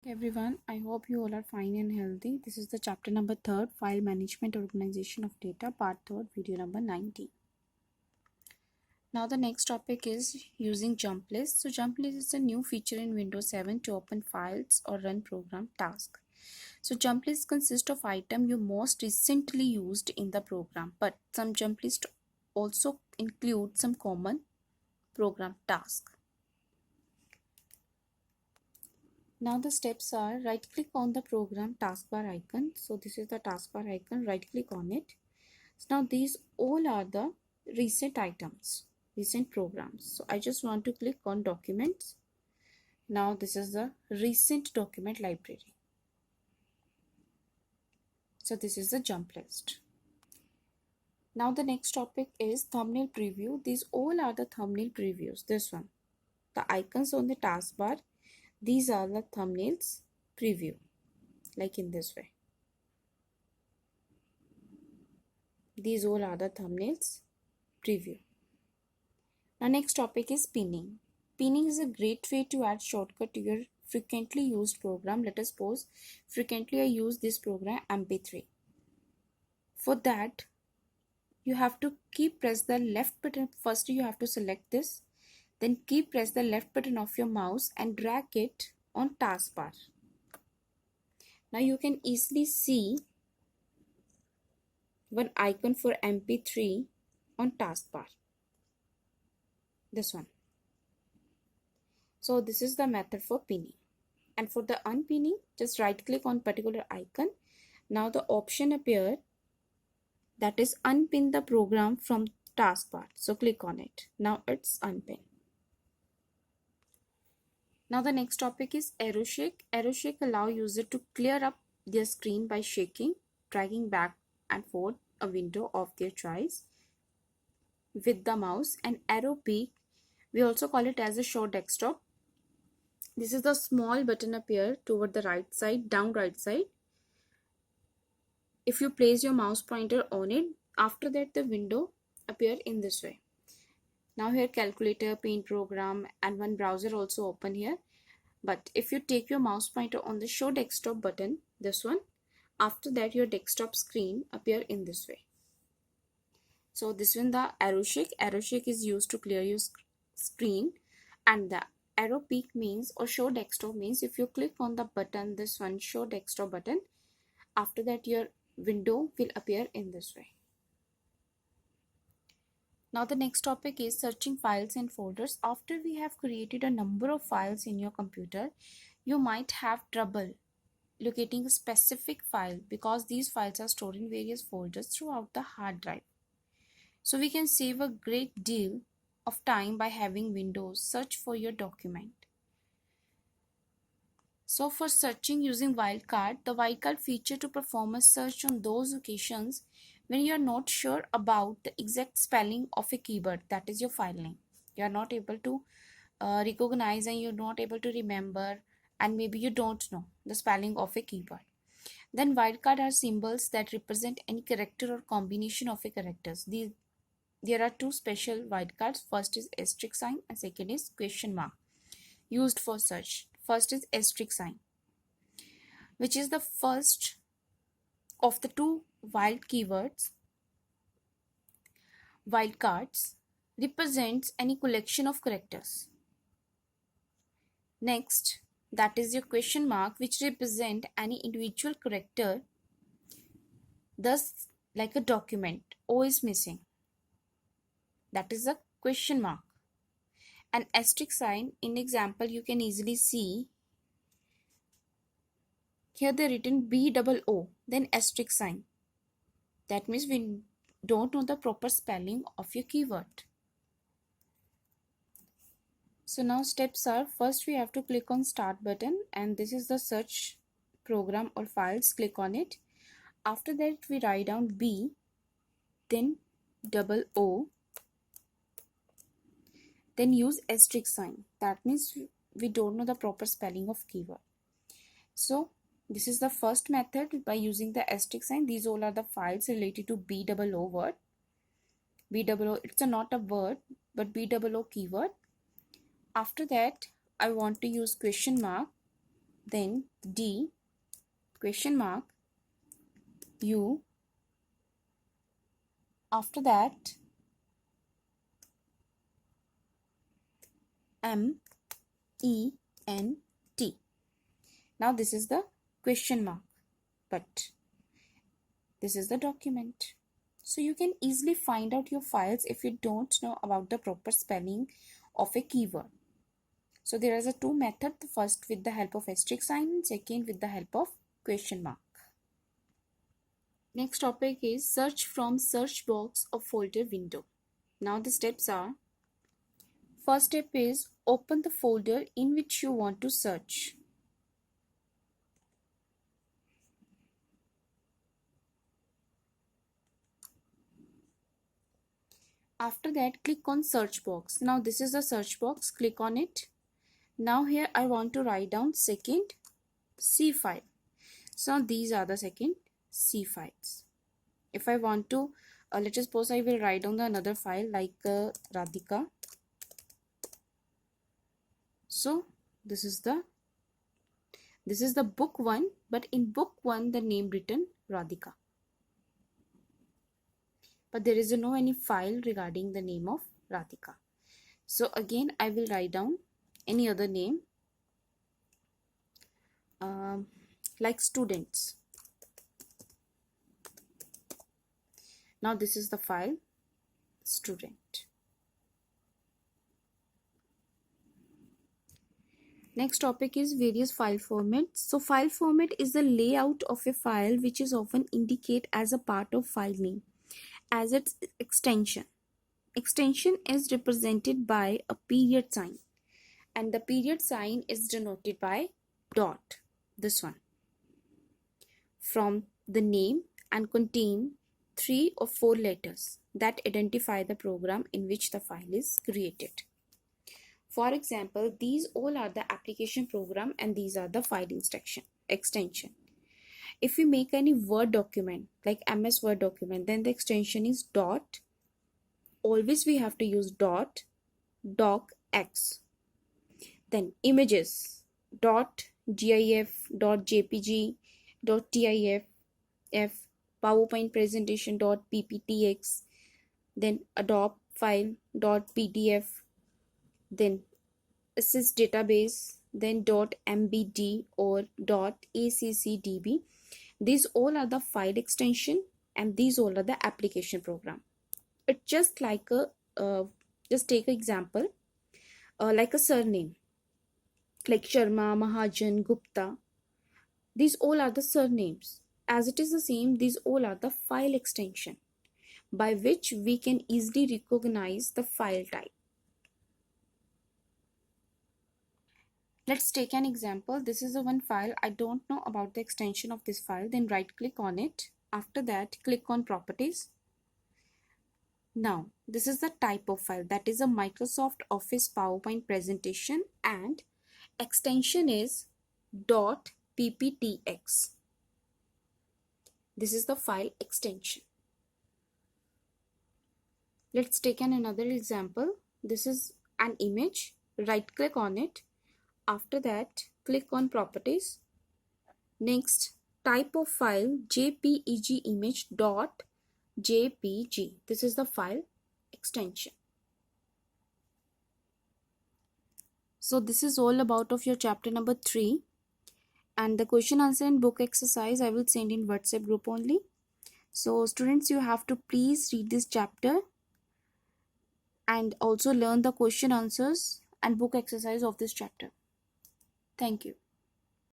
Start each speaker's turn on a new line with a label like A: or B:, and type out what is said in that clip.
A: Everyone, I hope you all are fine and healthy. This is the chapter number 3, File Management Organization of Data, part 3, video number 90. Now the next topic is using jump list. So jump list is a new feature in Windows 7 to open files or run program tasks. So jump list consists of items you most recently used in the program, but some jump list also include some common program tasks. Now the steps are: right click on the program taskbar icon. So this is the taskbar icon, right click on it. So now these all are the recent items, recent programs. So I just want to click on documents. Now this is the recent document library. So this is the jump list. Now the next topic is thumbnail preview. These all are the thumbnail previews. This one, the icons on the taskbar, these are the thumbnails preview, like in this way. These all are the thumbnails preview. Now next topic is pinning. Pinning is a great way to add shortcut to your frequently used program. Let us suppose frequently I use this program MP3. For that, you have to press the left button. First you have to select this, then press the left button of your mouse and drag it on taskbar. Now you can easily see one icon for MP3 on taskbar. This one. So this is the method for pinning. And for the unpinning, just right click on particular icon. Now the option appear, that is unpin the program from taskbar. So click on it. Now it's unpin. Now the next topic is arrow shake. Arrow shake allow user to clear up their screen by shaking, dragging back and forth a window of their choice with the mouse. And arrow peak, we also call it as a show desktop. This is the small button appear toward the right side, down right side. If you place your mouse pointer on it, after that the window appear in this way. Now here calculator, paint program and one browser also open here. But if you take your mouse pointer on the show desktop button, this one, after that your desktop screen appear in this way. So this one, the arrow shake. Arrow shake is used to clear your screen, and the arrow peak means, or show desktop means, if you click on the button, this one, show desktop button, after that your window will appear in this way. Now the next topic is searching files and folders. After we have created a number of files in your computer, you might have trouble locating a specific file because these files are stored in various folders throughout the hard drive. So we can save a great deal of time by having Windows search for your document. So for searching using wildcard, the wildcard feature to perform a search on those occasions when you are not sure about the exact spelling of a keyword, that is your file name. You are not able to recognize and you're not able to remember, and maybe you don't know the spelling of a keyword. Then wildcard are symbols that represent any character or combination of a characters. There are two special wildcards. First is asterisk sign and second is question mark used for search. First is asterisk sign, which is the first of the two wildcards represents any collection of characters. Next, that is your question mark, which represent any individual character. Thus, like a document, O is missing. That is a question mark. An asterisk sign, in example, you can easily see here they written BOO, then asterisk sign. That means we don't know the proper spelling of your keyword. So now steps are, first we have to click on start button, and this is the search program or files. Click on it. After that we write down B, then OO, then use asterisk sign. That means we don't know the proper spelling of keyword. So this is the first method by using the asterisk sign. These all are the files related to BOO word. BOO, it's not a word, but BOO keyword. After that, I want to use question mark. then D question mark U, after that MENT. Now this is the question mark, but this is the document. So you can easily find out your files if you don't know about the proper spelling of a keyword. So there is a two method, the first with the help of asterisk sign and second with the help of question mark. Next topic is search from search box or folder window. Now the steps are, first step is open the folder in which you want to search. After that, click on search box. Now this is the search box, click on it. Now here I want to write down second C file. So these are the second C files. If I want to, let us suppose I will write down another file like Radhika. So this is the book 1, but in book 1 the name written Radhika. But there is no any file regarding the name of Radhika. So again I will write down any other name like students. Now this is the file student. Next topic is various file formats. So file format is the layout of a file which is often indicated as a part of file name as its extension. Extension is represented by a period sign and the period sign is denoted by dot, this one, from the name and contain 3 or 4 letters that identify the program in which the file is created. For example, these all are the application program and these are the file extension. If we make any Word document like MS Word document, then the extension is dot. Always we have to use dot docx. Then images dot GIF, dot JPG, dot TIFF, PowerPoint presentation dot PPTX, then Adobe file dot PDF, then assist database, then dot MBD or dot ACCDB. These all are the file extension and these all are the application program. It's just like a just take an example like a surname like Sharma, Mahajan, Gupta. These all are the surnames. As it is the same, these all are the file extension by which we can easily recognize the file type. Let's take an example. This is a one file. I don't know about the extension of this file. Then right click on it. After that, click on properties. Now, this is the type of file, that is a Microsoft Office PowerPoint presentation and extension is .pptx. This is the file extension. Let's take another example. This is an image. Right click on it. After that, click on properties. Next, type of file JPEG image .jpg. This is the file extension. So this is all about of your chapter number 3, and the question answer and book exercise I will send in WhatsApp group only. So students, you have to please read this chapter and also learn the question answers and book exercise of this chapter. Thank you.